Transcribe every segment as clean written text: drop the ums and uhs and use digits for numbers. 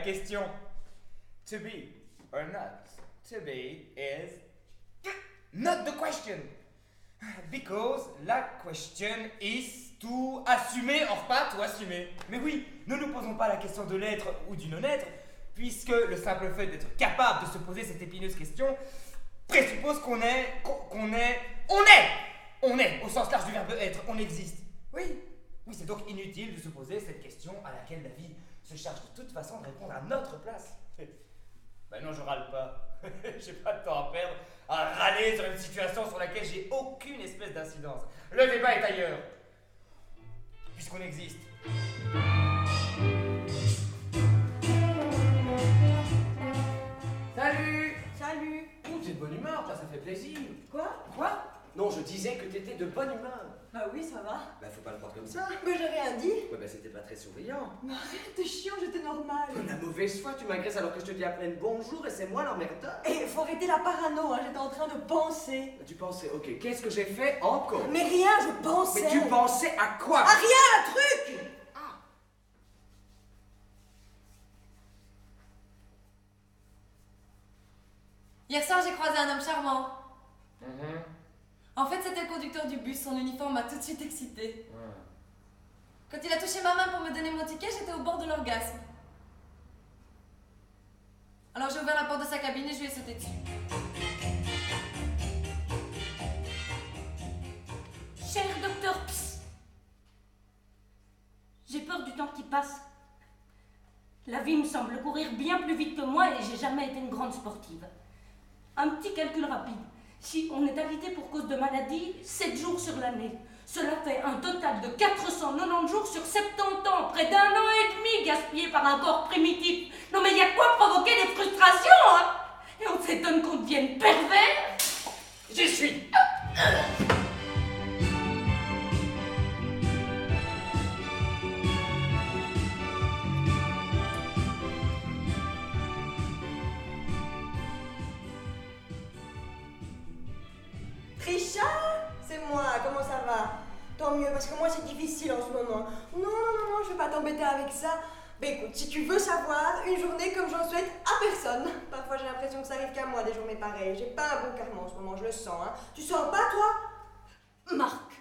question. To be or not to be is not the question. Because la question is to assumer or pas to assumer. Mais oui, ne nous posons pas la question de l'être ou du non-être, puisque le simple fait d'être capable de se poser cette épineuse question présuppose qu'on est, au sens large du verbe être, on existe. Oui, c'est donc inutile de se poser cette question à laquelle la vie se charge de toute façon de répondre à notre place. Ben non, je râle pas. J'ai pas de temps à perdre à râler sur une situation sur laquelle j'ai aucune espèce d'incidence. Le débat est ailleurs. Puisqu'on existe. Salut! Salut! Oh, t'es de bonne humeur, ça fait plaisir. Quoi? Non, je disais que t'étais de bonne humeur. Bah oui, ça va. Bah, faut pas le prendre comme ça. Mais j'ai rien dit. Ouais, bah, c'était pas très souriant. Mais arrête, t'es chiant, j'étais normale. La mauvaise foi, tu m'agresses alors que je te dis à pleine bonjour et c'est moi l'emmerdeur. Et faut arrêter la parano, hein, j'étais en train de penser. Bah, tu pensais, ok, qu'est-ce que j'ai fait encore? Mais rien, je pensais. Mais tu pensais à quoi? À rien, un truc! Hier soir, j'ai croisé un homme charmant. En fait, c'était le conducteur du bus. Son uniforme m'a tout de suite excitée. Quand il a touché ma main pour me donner mon ticket, j'étais au bord de l'orgasme. Alors j'ai ouvert la porte de sa cabine et je lui ai sauté dessus. Cher docteur Ps, j'ai peur du temps qui passe. La vie me semble courir bien plus vite que moi et j'ai jamais été une grande sportive. Un petit calcul rapide. Si on est alité pour cause de maladie, 7 jours sur l'année. Cela fait un total de 490 jours sur 70 ans, près d'un an et demi gaspillé par un corps primitif. Non mais il y a quoi provoquer des frustrations, hein? Et on s'étonne qu'on devienne pervers. J'y suis. Trisha? C'est moi, comment ça va? Tant mieux, parce que moi c'est difficile en ce moment. Non, je vais pas t'embêter avec ça. Mais écoute, si tu veux savoir, une journée comme j'en souhaite à personne. Parfois j'ai l'impression que ça arrive qu'à moi des journées pareilles. J'ai pas un bon karma en ce moment, je le sens, hein. Tu sens pas, toi? Marc,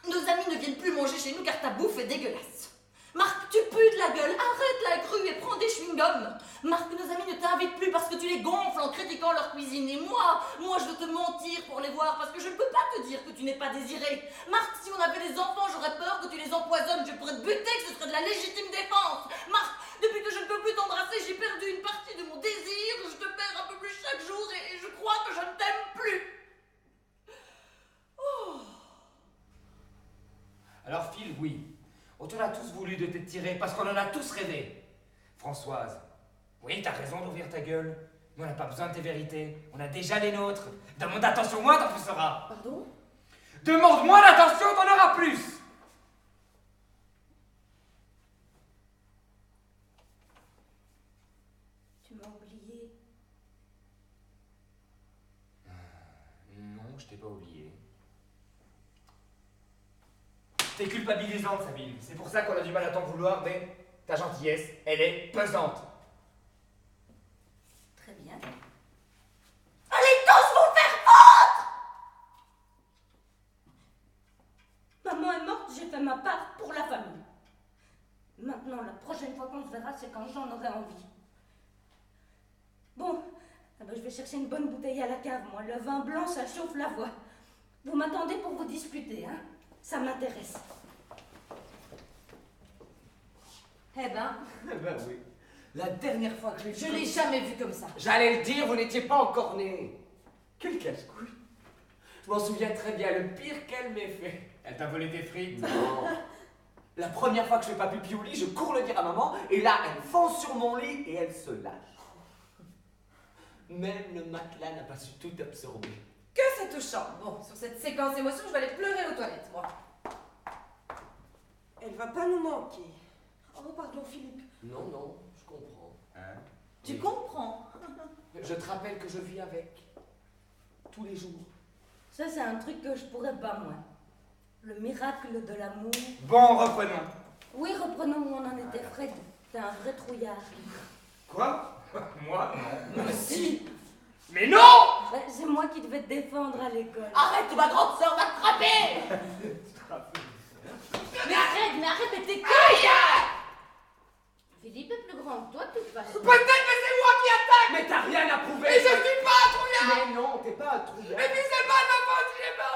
nos amis ne viennent plus manger chez nous car ta bouffe est dégueulasse. Marc, tu pues de la gueule, arrête la grue et prends des chewing-gums. Marc, nos amis ne t'invitent plus parce que tu les gonfles en critiquant leur cuisine. Et moi je veux te mentir pour les voir parce que je ne peux pas te dire que tu n'es pas désiré. Marc, si on avait des enfants, j'aurais peur que tu les empoisonnes. Je pourrais te buter, que ce serait de la légitime défense. Marc, depuis que je ne peux plus t'embrasser, j'ai perdu une partie de mon désir. Je te perds un peu plus chaque jour et je crois que je ne t'aime plus. Oh. Alors Phil, oui. On a tous voulu de t'étirer parce qu'on en a tous rêvé. Françoise, oui, t'as raison d'ouvrir ta gueule. Mais on n'a pas besoin de tes vérités. On a déjà les nôtres. Demande d'attention, moins t'en plus seras. Pardon? Demande moins d'attention, t'en auras plus. Tu m'as oublié. Non, je t'ai pas oublié. T'es culpabilisante, Sabine. C'est pour ça qu'on a du mal à t'en vouloir, mais ta gentillesse, elle est pesante. Très bien. Allez tous vous faire foutre! Maman est morte, j'ai fait ma part pour la famille. Maintenant, la prochaine fois qu'on se verra, c'est quand j'en aurai envie. Bon, je vais chercher une bonne bouteille à la cave, moi. Le vin blanc, ça chauffe la voix. Vous m'attendez pour vous disputer, hein? Ça m'intéresse. Eh ben, Oui. La dernière fois que je l'ai je l'ai jamais vu comme ça. J'allais le dire, vous n'étiez pas encore né. Quel casse-couille. Je m'en souviens très bien, le pire qu'elle m'ait fait. Elle t'a volé tes frites. Non. La première fois que je fais pas pipi au lit, je cours le dire à maman, et là, elle fonce sur mon lit et elle se lâche. Même le matelas n'a pas su tout absorber. Que c'est touchant. Bon, sur cette séquence d'émotions, je vais aller pleurer aux toilettes, moi. Elle va pas nous manquer. Oh, pardon, Philippe. Non, je comprends. Hein? Tu comprends? Je te rappelle que je vis avec. Tous les jours. Ça, c'est un truc que je pourrais pas, moi. Le miracle de l'amour. Bon, reprenons. Oui, reprenons où on en était, Fred. T'es un vrai trouillard. Quoi? Moi? Non. Mais si! Mais non! C'est moi qui devais te défendre à l'école. Arrête ou ma grande sœur va te frapper! Mais arrête, mais t'es con! Philippe est plus grand que toi, de toute façon. Peut-être que c'est moi qui attaque! Mais t'as rien à prouver! Et je suis pas un trouillard! Mais non, t'es pas un trouillard! Et puis c'est pas de ma faute, il est pas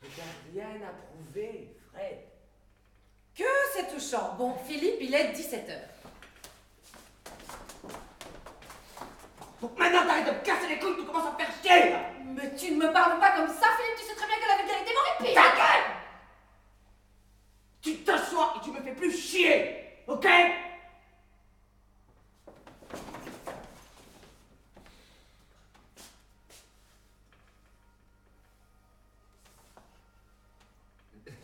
mais t'as rien à prouver, Fred. Que c'est touchant. Bon, Philippe, il est 17h. Donc maintenant t'arrêtes de me casser les couilles, tu commences à me faire chier là. Mais tu ne me parles pas comme ça, Philippe, tu sais très bien que la vulgarité m'aurait pire. Ta gueule! Tu t'assois et tu me fais plus chier, ok?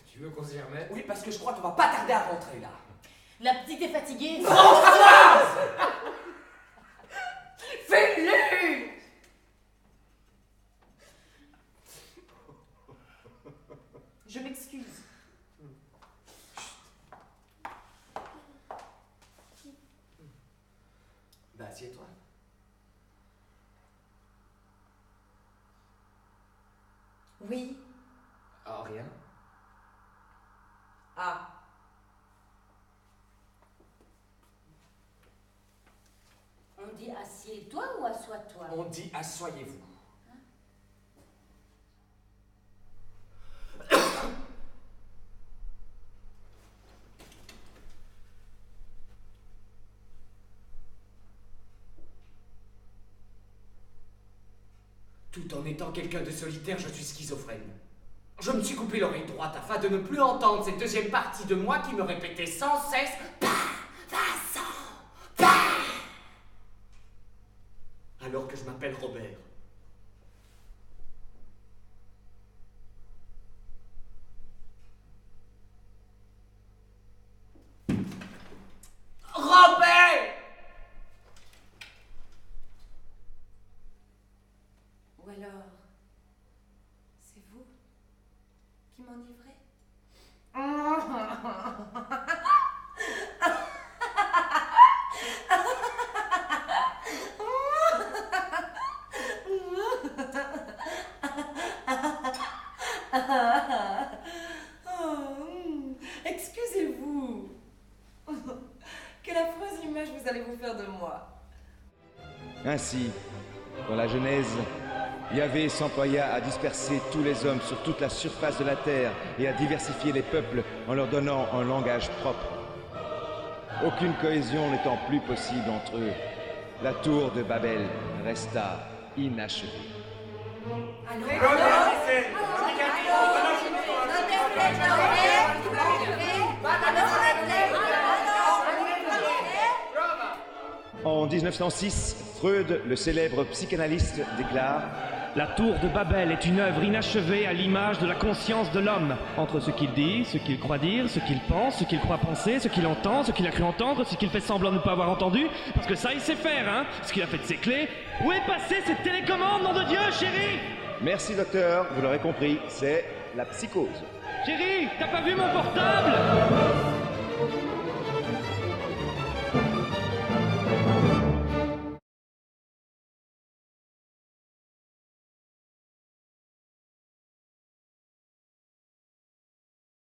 Tu veux qu'on s'y remette? Oui, parce que je crois qu'on va pas tarder à rentrer là. La petite est fatiguée. Françoise! Fais-le! Je m'excuse. Bah, assieds-toi. Oui. Ah, rien. Ah. On dit assieds-toi ou assois-toi? On dit assoyez-vous. Tout en étant quelqu'un de solitaire, je suis schizophrène. Je me suis coupé l'oreille droite afin de ne plus entendre cette deuxième partie de moi qui me répétait sans cesse « Bah, Vincent, bah !» alors que je m'appelle Robert. Robert! Ou alors, c'est vous qui m'enivrez? Excusez-vous. Quelle affreuse image vous allez vous faire de moi. Ainsi, dans la Genèse, Yahvé s'employa à disperser tous les hommes sur toute la surface de la terre et à diversifier les peuples en leur donnant un langage propre. Aucune cohésion n'étant plus possible entre eux, la tour de Babel resta inachevée. En 1906, Freud, le célèbre psychanalyste, déclare « La tour de Babel est une œuvre inachevée à l'image de la conscience de l'homme, entre ce qu'il dit, ce qu'il croit dire, ce qu'il pense, ce qu'il croit penser, ce qu'il entend, ce qu'il a cru entendre, ce qu'il fait semblant de ne pas avoir entendu, parce que ça il sait faire, hein, ce qu'il a fait de ses clés. Où est passée cette télécommande, nom de Dieu, chérie? Merci docteur, vous l'aurez compris, c'est la psychose. Chérie, t'as pas vu mon portable?